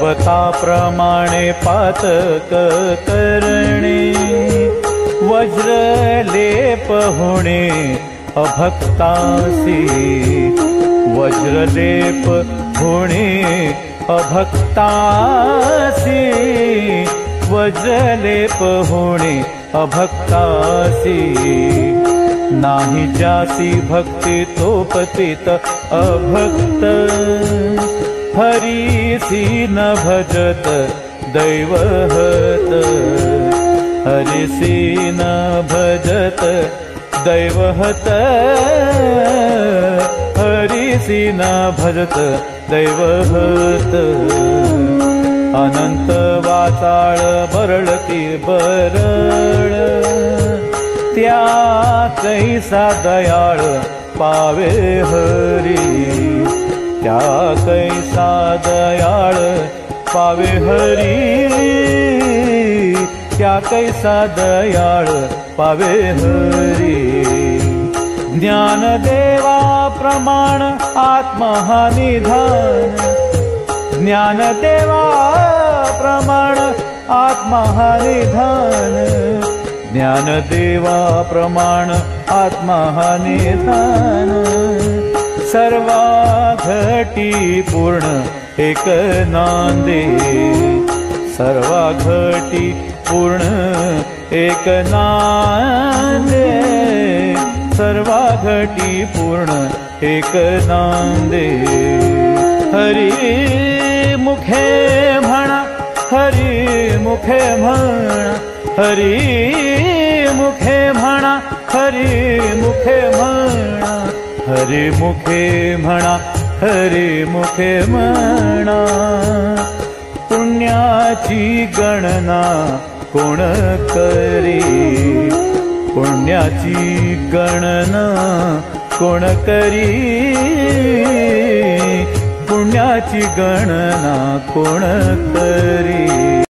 पर्वताप्रमाणे पातक करणे, वज्रलेप होणे अभक्तासी, वज्रलेप होणे अभक्तासी, वज्रलेप होणे अभक्तासी। नाही जासी भक्ति तो पतित अभक्त, हरिसी न भजत दैवहत, हरिसी न भजत दैवहत, हरिसी न भजत दैवहत। अनंत वाचाळ बरळती बरळ, त्या कैसा दयाळ पावे हरी, त्या कैसा दयाळ पावे हरी, त्या कैसा दयाळ पावे हरी। ज्ञानदेवा प्रमाण आत्मा निधान, ज्ञानदेवा प्रमाण आत्मा निधान, ज्ञानदेवा प्रमाण आत्मा निधान। सर्वा घटी पूर्ण एक नांदे, सर्वा घटी पूर्ण एक नांदे, सर्वा घटी पूर्ण एक नांदे। हरी मुखे म्हणा, हरी मुखे म्हणा, हरी मुखे म्हणा, हरी मुखे म्हणा, हरी मुखे म्हणा, हरी मुखे म्हणा। पुण्याची गणना कोण करी, पुण्याची गणना कोण करी, पुण्याची गणना कोण करी।